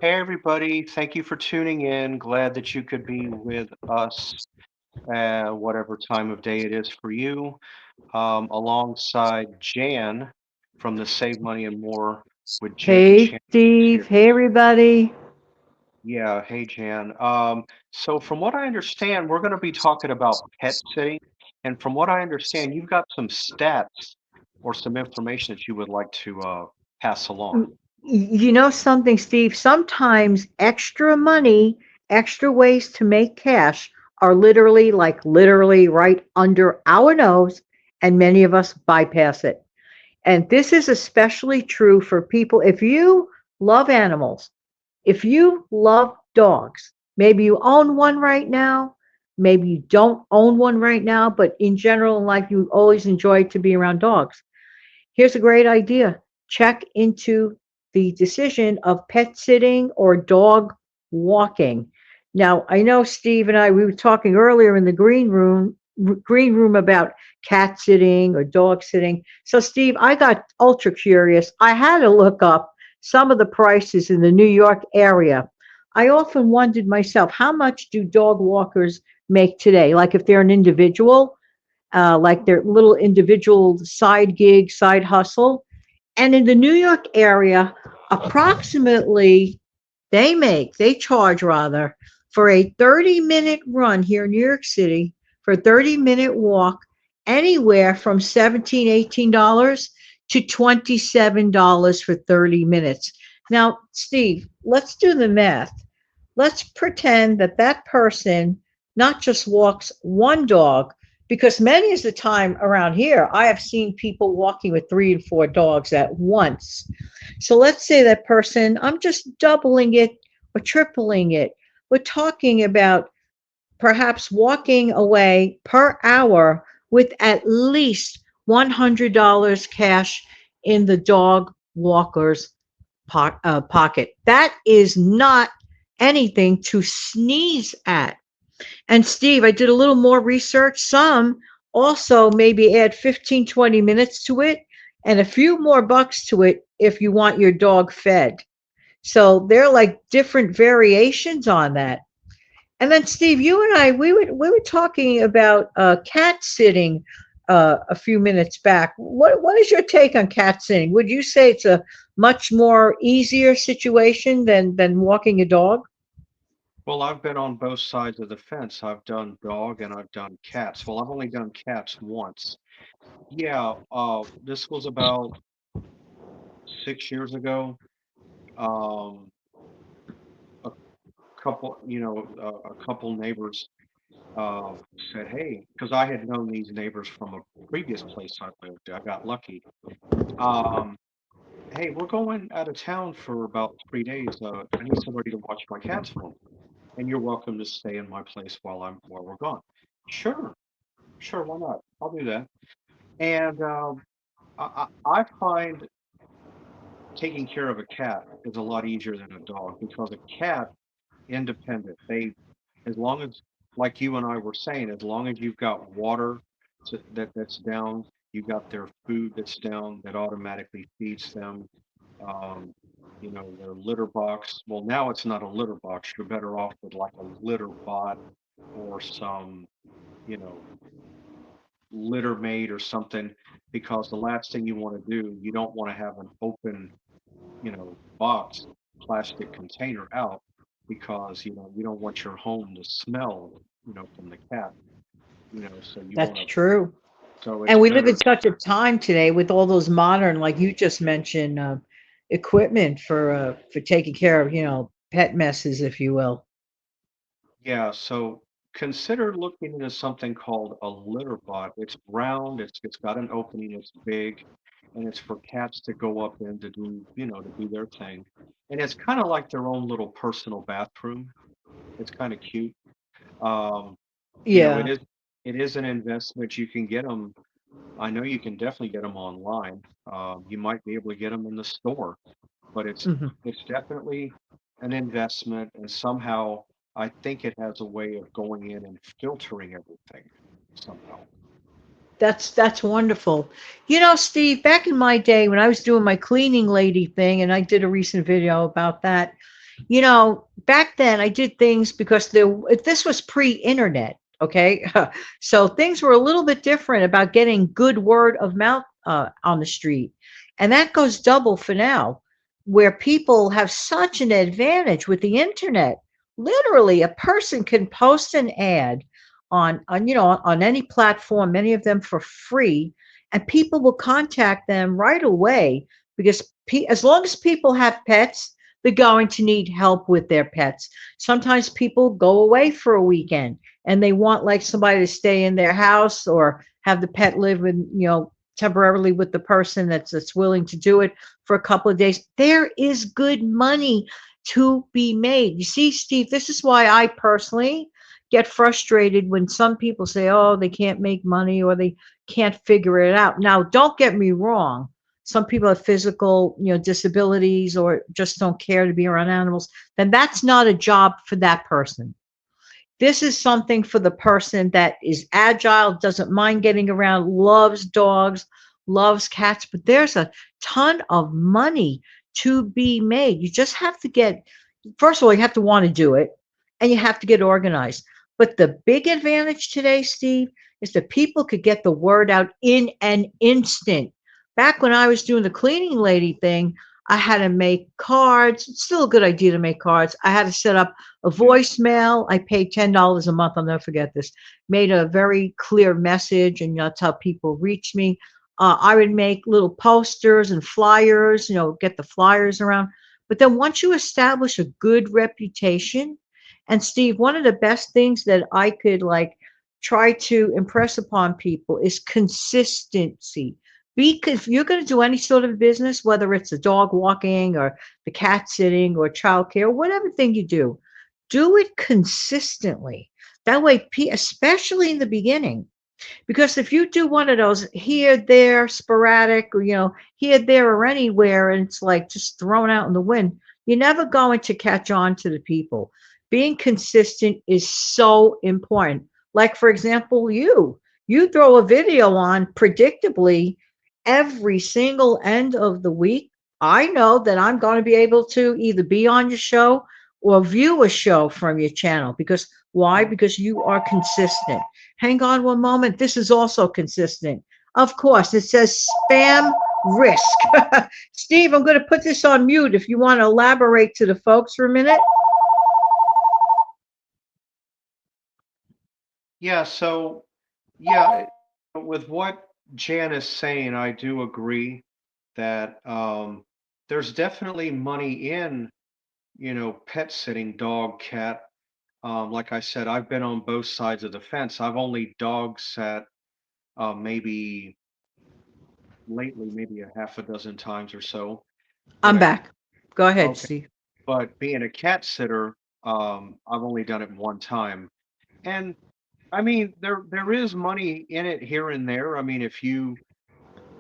Hey, everybody. Thank you for tuning in. Glad that you could be with us, whatever time of day it is for you, alongside Jan from the Save Money and More with Jackie Hey, Chan Steve. series. Hey, everybody. Yeah, hey, Jan. So, from what I understand, we're going to be talking about pet sitting. And from what I understand, you've got some stats or some information that you would like to pass along. You know something, Steve? Sometimes extra money, extra ways to make cash are literally, like literally right under our nose, and many of us bypass it. And this is especially true for people. If you love animals, if you love dogs, maybe you own one right now, maybe you don't own one right now, but in general in life, you always enjoy to be around dogs. Here's a great idea. Check into the decision of pet sitting or dog walking. Now, I know Steve and I, we were talking earlier in the green room about cat sitting or dog sitting. So Steve, I got ultra curious. I had to look up some of the prices in the New York area. I often wondered myself, how much do dog walkers make today? Like if they're an individual, like their little individual side gig, side hustle. And in the New York area, approximately they charge rather for a 30-minute run here in New York City, for a 30-minute walk, anywhere from $17, $18 to $27 for 30 minutes. Now, Steve, let's do the math. Let's pretend that that person not just walks one dog, because many of the time around here, I have seen people walking with three and four dogs at once. So let's say that person, I'm just doubling it or tripling it. We're talking about perhaps walking away per hour with at least $100 cash in the dog walker's pocket. That is not anything to sneeze at. And Steve, I did a little more research. Some also maybe add 15, 20 minutes to it and a few more bucks to it if you want your dog fed. So they're like different variations on that. And then Steve, you and I, we were talking about cat sitting a few minutes back. What is your take on cat sitting? Would you say it's a much more easier situation than walking a dog? Well, I've been on both sides of the fence. I've done dog and I've done cats. Well, I've only done cats once. Yeah, this was about 6 years ago. Um, a a couple neighbors uh, said, "Hey," because I had known these neighbors from a previous place I lived. I got lucky. Um, "Hey, we're going out of town for about 3 days. I need somebody to watch my cats for me, and you're welcome to stay in my place while we're gone." Sure, sure, why not? I'll do that. And I find taking care of a cat is a lot easier than a dog because a cat independent. As long as, like you and I were saying, as long as you've got water that's down, you got their food that's down that automatically feeds them. Um, their litter box. Well, now it's not a litter box. You're better off with like a litter bot or some, you know, litter mate or something because the last thing you want to do, you don't want to have an open, box, plastic container out because, you don't want your home to smell, from the cat, so you want That's to, true. so it's And we live in better. such a time today with all those modern, like you just mentioned, equipment for taking care of, pet messes, if you will. Yeah, so consider looking into something called a litter bot. It's round, it's got an opening, it's big, and it's for cats to go up in to do, to do their thing. And it's kind of like their own little personal bathroom. It's kind of cute. Um, you know, it Yeah. is it is an investment. You can get them. I know you can definitely get them online. You might be able to get them in the store, but Mhm. it's definitely an investment, and somehow I think it has a way of going in and filtering everything somehow. That's wonderful. You know, Steve, back in my day when I was doing my cleaning lady thing, and I did a recent video about that, Back then I did things because this was pre-internet, okay? So things were a little bit different about getting good word of mouth on the street. And that goes double for now, where people have such an advantage with the internet. Literally, a person can post an ad on any platform, many of them for free, and people will contact them right away because as long as people have pets, they're going to need help with their pets. Sometimes people go away for a weekend and they want like somebody to stay in their house or have the pet live temporarily with the person that's willing to do it for a couple of days. There is good money to be made. You see, Steve, this is why I personally get frustrated when some people say, oh, they can't make money or they can't figure it out. Now, don't get me wrong. Some people have physical, disabilities or just don't care to be around animals. Then that's not a job for that person. This is something for the person that is agile, doesn't mind getting around, loves dogs, loves cats, but there's a ton of money to be made. You just have to first of all, you have to want to do it and you have to get organized. But the big advantage today, Steve, is that people could get the word out in an instant. Back when I was doing the cleaning lady thing, I had to make cards. It's still a good idea to make cards. I had to set up a Yeah. voicemail. I paid $10 a month. I'll never forget this. Made a very clear message, and that's how people reach me. I would make little posters and flyers, get the flyers around. But then once you establish a good reputation, and Steve, one of the best things that I could like try to impress upon people is consistency. Because if you're going to do any sort of business, whether it's a dog walking or the cat sitting or childcare, whatever thing you do it consistently. That way, especially in the beginning, because if you do one of those here, there, sporadic, or here, there, or anywhere, and it's like just thrown out in the wind, you're never going to catch on to the people. Being consistent is so important. Like for example, you throw a video on predictably every single end of the week. I know that I'm going to be able to either be on your show or view a show from your channel because why? Because you are consistent. Hang on one moment. This is also consistent. Of course, it says spam risk. Steve, I'm going to put this on mute if you want to elaborate to the folks for a minute. Yeah, so yeah, with what Jan is saying, I do agree that there's definitely money in, pet sitting, dog, cat. Like I said, I've been on both sides of the fence. I've only dog sat maybe lately, maybe a half a dozen times or so. I'm But back. Go ahead, okay, Steve. but being a cat sitter, I've only done it one time. And I mean, there is money in it here and there. I mean, if you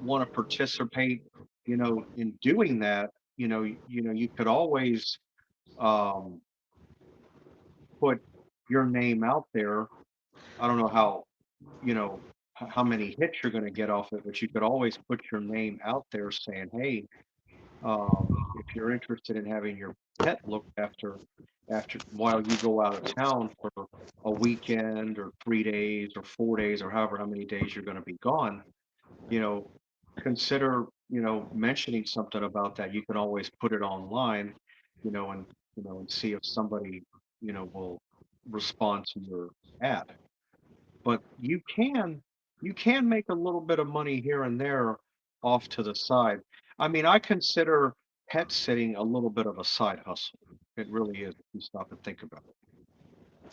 want to participate, in doing that, you could always um, put your name out there. I don't know how, how many hits you're going to get off it, but you could always put your name out there saying, "Hey, if you're interested in having your pet looked after while you go out of town for a weekend or 3 days or 4 days or however how many days you're going to be gone, you know, consider, mentioning something about that. You can always put it online, and and see if somebody, will respond to your ad. But you can make a little bit of money here and there off to the side. I mean, I consider pet sitting a little bit of a side hustle. It really is if you stop and think about it.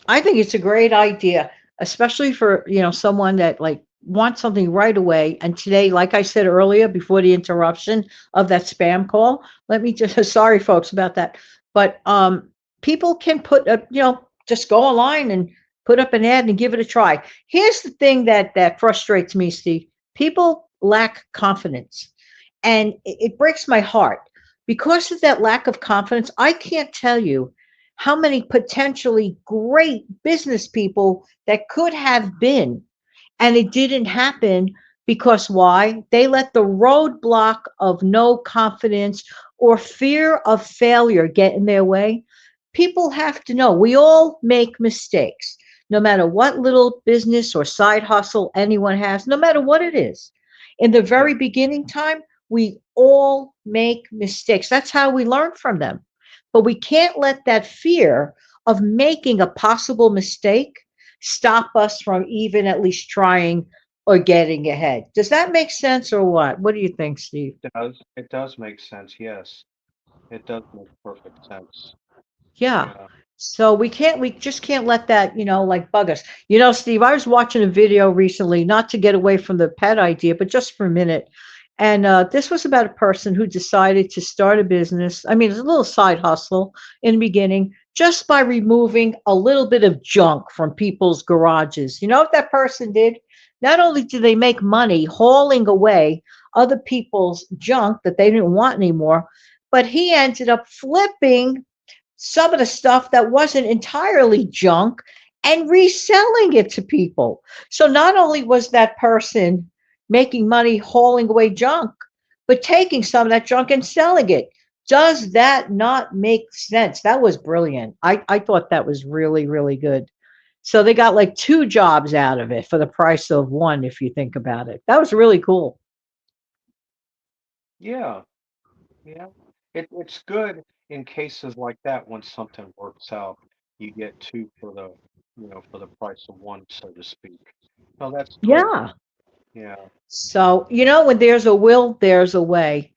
I think it's a great idea, especially for, someone that like wants something right away. And today, like I said earlier, before the interruption of that spam call, let me just, sorry folks about that. But people can just go online and put up an ad and give it a try. Here's the thing that frustrates me, Steve. People lack confidence. And it breaks my heart. Because of that lack of confidence, I can't tell you how many potentially great business people that could have been, and it didn't happen because why? They let the roadblock of no confidence or fear of failure get in their way. people have to know we all make mistakes, no matter what little business or side hustle anyone has, no matter what it is. In the Yeah. very beginning time, we all make mistakes. That's how we learn from them. But we can't let that fear of making a possible mistake stop us from even at least trying or getting ahead. Does that make sense or what? What do you think, Steve? It does make sense. Yes, it does make perfect sense. Yeah. Yeah. So we just can't let that, like bug us. Steve, I was watching a video recently, not to get away from the pet idea, but just for a minute. And this was about a person who decided to start a business. I mean, it's a little side hustle in the beginning, just by removing a little bit of junk from people's garages. You know what that person did? Not only did they make money hauling away other people's junk that they didn't want anymore, but he ended up flipping some of the stuff that wasn't entirely junk and reselling it to people. So not only was that person making money hauling away junk, but taking some of that junk and selling it. Does that not make sense? That was brilliant. I thought that was really, really good. So they got like two jobs out of it for the price of one, if you think about it. That was really cool. Yeah. Yeah. It's good in cases like that when something works out. You get two for for the price of one, so to speak. No, that's good. Yeah. Yeah. So, when there's a will, there's a way.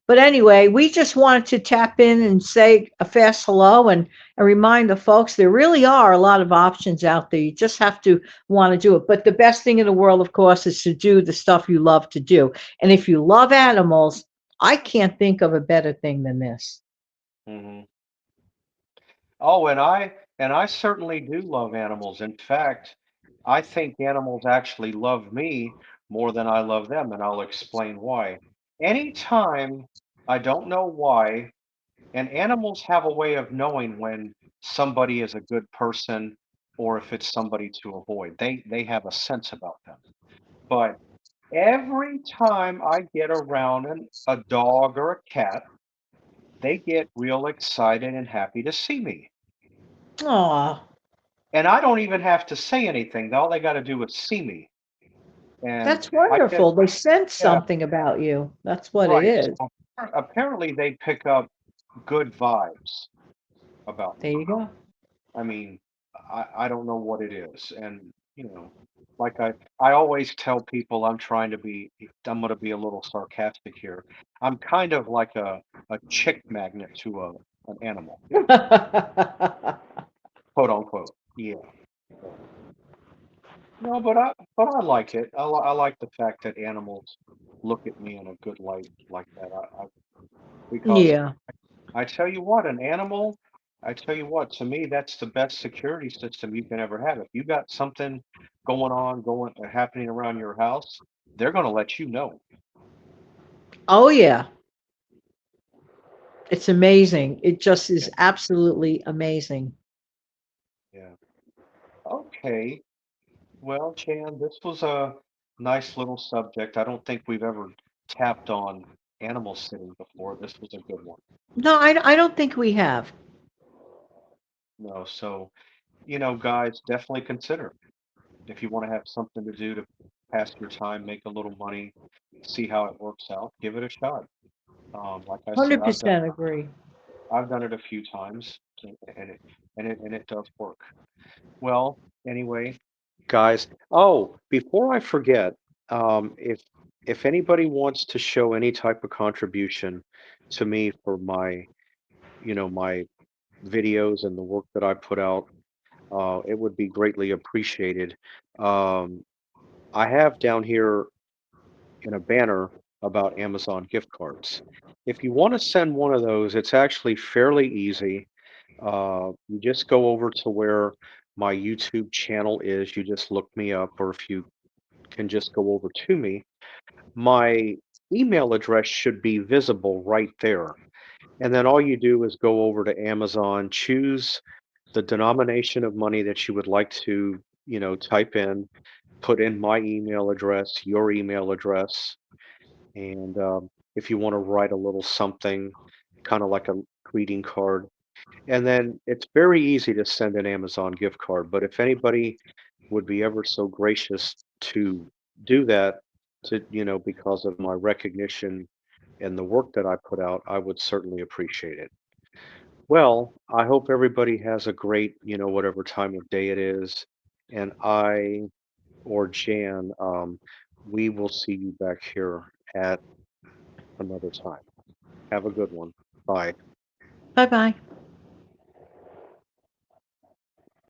But anyway, we just wanted to tap in and say a fast hello and remind the folks there really are a lot of options out there. You just have to want to do it. But the best thing in the world, of course, is to do the stuff you love to do. And if you love animals, I can't think of a better thing than this. Hmm. Oh, and I certainly do love animals. In fact, I think animals actually love me more than I love them, and I'll explain why. Anytime, I don't know why, and animals have a way of knowing when somebody is a good person or if it's somebody to avoid. They have a sense about them. But every time I get around a dog or a cat, they get real excited and happy to see me. Aw, And I don't even have to say anything. All they got to do is see me. And that's I get, wonderful. They sense yeah, something about you. That's what it right. is. So apparently they pick up good vibes about There me. you go. I mean, I don't know what it is. And, like I always tell people I'm going to be a little sarcastic here. I'm kind of like a chick magnet to an animal, quote unquote. Yeah. So, no, but I like it. I like the fact that animals look at me in a good light like that. Because Yeah. I tell you what, an animal, I tell you what, to me, that's the best security system you can ever have. If you got something going happening around your house, they're going to let you know. Oh, yeah. It's amazing. It just Yeah, is absolutely amazing. yeah. Okay. Well, Chan, this was a nice little subject. I don't think we've ever tapped on animal sitting before. This was a good one. No, I don't think we have. No, so, guys, definitely consider if you want to have something to do to pass your time, make a little money, see how it works out, give it a shot. Like I said, 100% agree. I've done it a few times, and it does work. Well, anyway, guys. Oh, before I forget, if anybody wants to show any type of contribution to me for my videos and the work that I put out, it would be greatly appreciated. Um, I have down here in a banner about Amazon gift cards. If you want to send one of those, it's actually fairly easy. You just go over to where my YouTube channel is. You just look me up, or if you can just go over to me, my email address should be visible right there. And then all you do is go over to Amazon, choose the denomination of money that you would like to, type in, put in my email address, your email address, and if you want to write a little something, kind of like a greeting card, And then it's very easy to send an Amazon gift card, but if anybody would be ever so gracious to do that because of my recognition and the work that I put out, I would certainly appreciate it. Well, I hope everybody has a great, whatever time of day it is. And I or Jan, we will see you back here at another time. Have a good one. Bye. Bye bye.